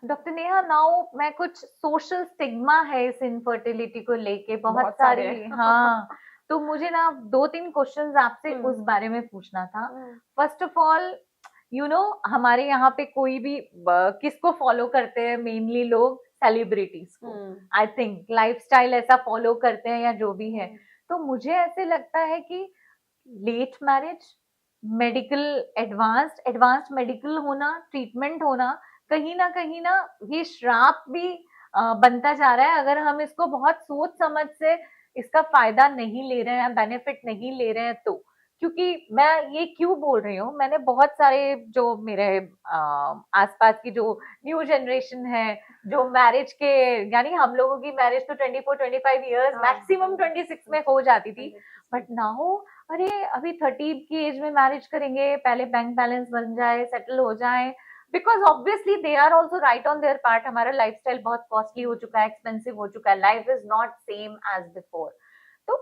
Doctor Neha, now मैं कुछ social stigma है इस इनफर्टिलिटी को लेके बहुत बहुत सारे सारी। हाँ, तो मुझे ना दो तीन क्वेश्चंस आपसे उस हम्म। बारे में पूछना था। हम्म। फर्स्ट ऑफ ऑल, हमारे यहाँ पे कोई भी किसको फॉलो करते हैं मेनली लोग? सेलिब्रिटीज को। हम्म। आई थिंक लाइफस्टाइल ऐसा फॉलो करते हैं या जो भी है। हम्म। तो मुझे ऐसे लगता है कि late marriage, medical advanced advanced medical होना, ट्रीटमेंट होना, कहीं ना ये श्राप भी बनता जा रहा है अगर हम इसको बहुत सोच समझ से इसका फायदा नहीं ले रहे हैं, बेनिफिट नहीं ले रहे हैं तो। क्योंकि मैं ये क्यों बोल रही हूँ, मैंने बहुत सारे जो मेरे आसपास की जो न्यू जनरेशन है, जो मैरिज के, यानी हम लोगों की मैरिज तो 24-25 ईयर्स, हाँ, मैक्सिमम 26 में हो जाती थी। 100%। बट नाउ, अरे अभी 30 की एज में मैरिज करेंगे, पहले बैंक बैलेंस बन जाए, सेटल हो जाए। Because obviously they are also right on their part, हमारा लाइफस्टाइल बहुत कॉस्टली हो चुका है, एक्सपेंसिव हो चुका है, life is not same as before. तो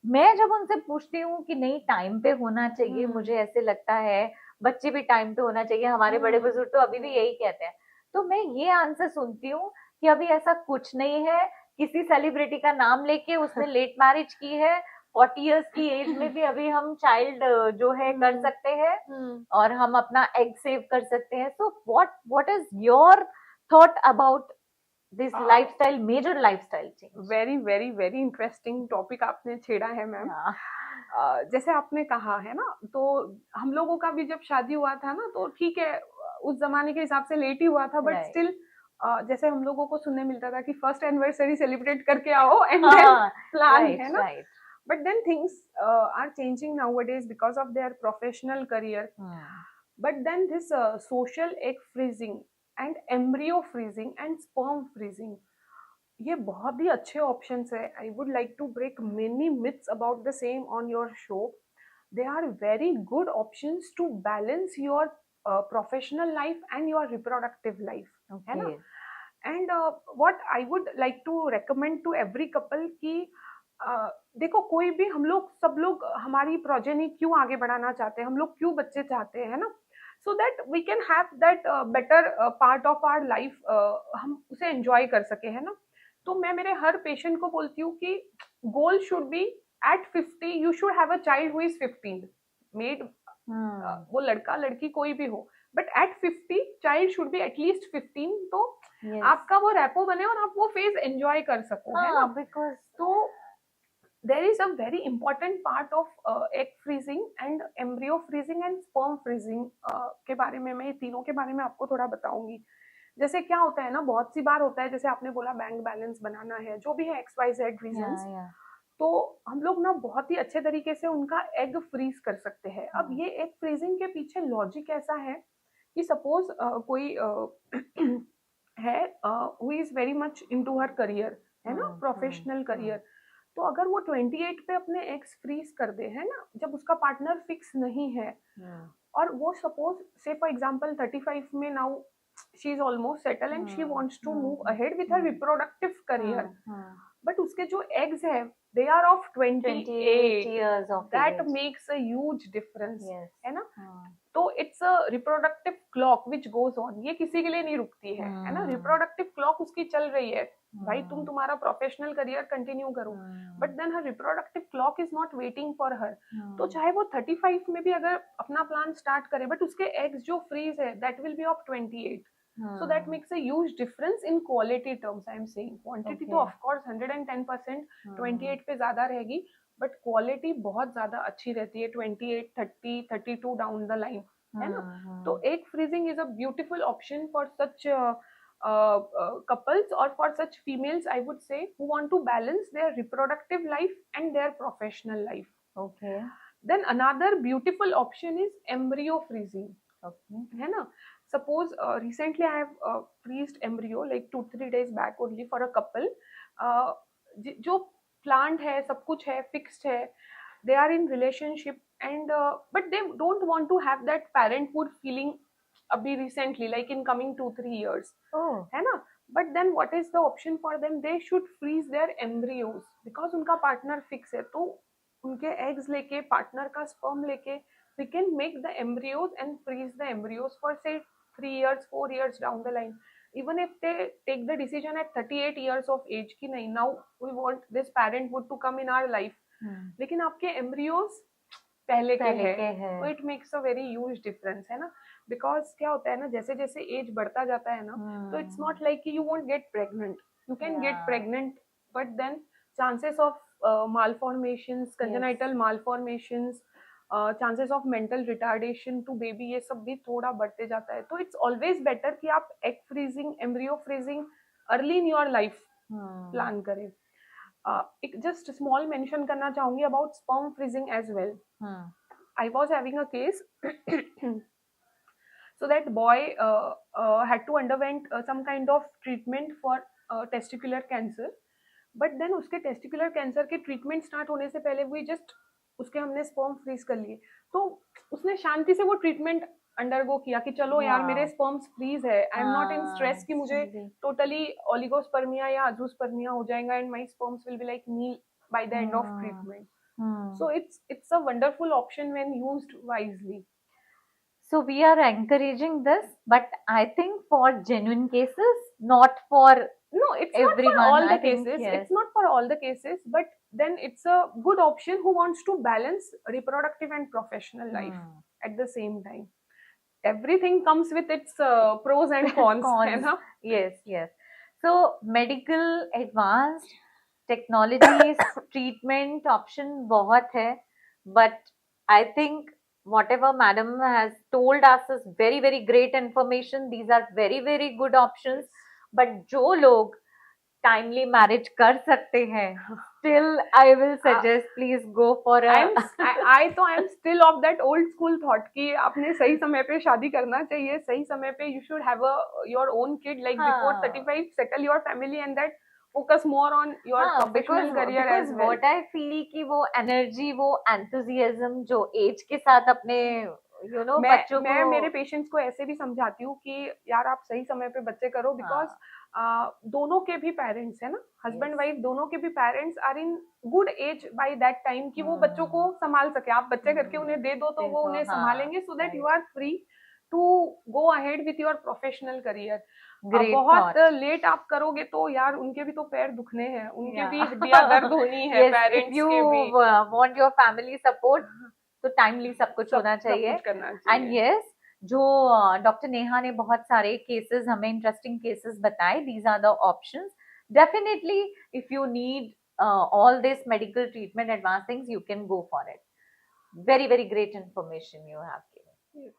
मैं जब उनसे पूछती हूँ कि नहीं, टाइम पे होना चाहिए, हम्म। मुझे ऐसे लगता है बच्चे भी टाइम पे होना चाहिए, हमारे बड़े हम्म। बुजुर्ग तो अभी भी यही कहते हैं। तो मैं ये आंसर सुनती हूँ कि अभी ऐसा कुछ नहीं है, किसी सेलिब्रिटी का नाम लेके उसने लेट मैरिज की है, 40 इयर्स की एज में भी अभी हम चाइल्ड जो है कर हम्म। सकते हैं, हम्म। और हम अपना एग सेव कर सकते हैं। So what is your thought about this lifestyle, major lifestyle change? Very very very interesting topic आपने छेड़ा है मैम। हाँ, जैसे आपने कहा है ना, तो हम लोगों का भी जब शादी हुआ था ना, तो ठीक है, उस जमाने के हिसाब से लेट ही हुआ था, बट राइट। स्टिल जैसे हम लोगों को सुनने मिलता था कि फर्स्ट एनिवर्सरी सेलिब्रेट करके आओ एंड देन हाँ, प्लान, राइट है ना। Right. But then things are changing nowadays because of their professional career. Hmm. But then this social egg freezing and embryo freezing and sperm freezing, ये बहुत ही अच्छे options है। I would like to break many myths about the same on your show. They are very good options to balance your professional life and your reproductive life, है okay. ना। And what I would like to recommend to every couple कि देखो, कोई भी, हम लोग सब लोग हमारी प्रोजेनी क्यों आगे बढ़ाना चाहते हैं, हम लोग क्यों बच्चे चाहते हैं, है ना। So that we can have that better part of our life, हम उसे एंजॉय कर सके, है ना। तो मैं मेरे हर पेशेंट को बोलती हूँ कि goal should be at 50 you should have a child who is 15 made, hmm. वो लड़का लड़की कोई भी हो, but at 50 child should be at least 15, तो यस। आपका वो रैपो बने और आप वो फेज एंजॉय कर सको, है ना। हाँ, बिकॉज तो there is a very important part of egg freezing and embryo freezing and sperm freezing के बारे में, मैं ये तीनों के बारे में आपको थोड़ा बताऊंगी। जैसे क्या होता है ना, बहुत सी बार होता है, जैसे आपने बोला बैंक बैलेंस बनाना है, जो भी है एक्स वाई जेड या रीजंस, या तो हम लोग ना बहुत ही अच्छे तरीके से उनका एग फ्रीज कर सकते हैं। अब हम्म। ये एग फ्रीजिंग के पीछे लॉजिक ऐसा है कि सपोज कोई है who is very much into her career, है ना, प्रोफेशनल हम्म। करियर। तो अगर वो 28 पे अपने एग्स फ्रीज कर दे, है ना, जब उसका पार्टनर फिक्स नहीं है, हम्म। और वो सपोज से फॉर एग्जांपल 35 में now she is almost settle and she hmm. Wants to move hmm. Ahead with her hmm. Reproductive career, hmm. But उसके जो एग्स है they are of 28 28, years of that age. Makes a huge difference, Yes. है ना। हाँ। तो it's a reproductive clock which goes on, ये किसी के लिए नहीं रुकती है ना। हम्म। रिप्रोडक्टिव क्लॉक उसकी चल रही है, भाई तुम हम्म। तुम्हारा प्रोफेशनल करियर कंटिन्यू करो, but hmm. Then her reproductive clock is not waiting for her. तो हम्म। चाहे वो 35 में भी अगर अपना प्लान स्टार्ट करे, बट उसके एग्स जो फ्रीज है that will be of 28, so that hmm. makes a huge difference in quality terms, I am saying quantity तो Okay. of course 110%, हम्म। 28 पे ज्यादा रहेगी, बट क्वालिटी बहुत ज्यादा अच्छी रहती है 28, 30, 32 डाउन द लाइन, है ना। तो हम्म। egg freezing is a beautiful option for such couples, or for such females I would say, who want to balance their reproductive life and their professional life. Okay. Then another beautiful option is embryo freezing, Okay. है ना। Suppose recently I have freezed embryo like 2-3 days back only for a couple, जो plant है, सब कुछ है, fixed है, they are in relationship, and but they don't want to have that parenthood feeling abhi recently, like in coming 2-3 years, Oh. है ना। but then what is the option for them, they should freeze their embryos because उनका partner fix है, तो उनके eggs लेके, partner का sperm लेके, we can make the embryos and freeze the embryos for say 3 years 4 years down the line. even if they take the decision at 38 years of age कि नहीं, now we want this parenthood to come in our life, लेकिन आपके embryos पहले के पहले हैं, के है। तो it makes a very huge difference, है ना। बिकॉज क्या होता है ना, जैसे जैसे एज बढ़ता जाता है ना, तो it's not like you won't get pregnant, you can get pregnant, but then chances of malformations, congenital malformations, chances of mental retardation to baby, ये सब भी थोड़ा बढ़ते जाता है। तो इट्स ऑलवेज बेटर कि आप egg freezing, embryo freezing early in your life plan करें। एक जस्ट स्मॉल मेंशन करना चाहूंगी about sperm freezing as well. I was having a case so that boy had to underwent some kind of treatment for testicular cancer, but then उसके testicular cancer के treatment start होने से पहले we just उसके हमने sperm freeze कर लिए, तो उसने शांति से वो treatment अंडरगो किया कि चलो यार मेरे स्पर्म्स फ्रीज है, I am not in stress कि मुझे टोटली ओलिगोस्पर्मिया या अजूस्पर्मिया हो जाएगा and my sperms will be like nil by the end of treatment. So it's a wonderful option when used wisely. So we are encouraging this, but I think for genuine cases, not for it's everyone. Not for all the I think, cases. yes. It's not for all the cases, but then it's a good option who wants to balance reproductive and professional life at the same time. Everything comes with its pros and cons. है ना? Yes, yes. So medical advanced technologies, treatment option बहुत है, but I think whatever madam has told us is very very great information. These are very very good options. But जो लोग timely marriage कर सकते हैं, still I will suggest please go for a I am still of that old school thought कि आपने सही समय पे शादी करना चाहिए, सही समय पे you should have your own kid like before 35, settle your family and that focus more on your professional career as well. What I feel कि वो energy, वो enthusiasm जो age के साथ अपने बच्चों मैं मेरे पेशेंट्स को ऐसे भी समझाती हूँ कि यार आप सही समय पे बच्चे करो, बिकॉज दोनों के भी पेरेंट्स है ना, हस्बैंड वाइफ दोनों के भी parents are in good age by that time कि वो बच्चों को संभाल सके। आप बच्चे करके उन्हें दे दो तो वो उन्हें संभालेंगे, so that you are free to go ahead with your professional career. बहुत लेट आप करोगे तो यार उनके भी तो पैर दुखने हैं, उनके भी हड्डियां दर्द होनी है, पेरेंट्स के भी वांट योर फैमिली सपोर्ट, तो टाइमली सब कुछ होना चाहिए। एंड यस, जो डॉक्टर नेहा ने बहुत सारे केसेस हमें इंटरेस्टिंग केसेस बताए, these are the options. Definitely if you need all this medical treatment, advanced things, you can go for it. Very very great information you have given.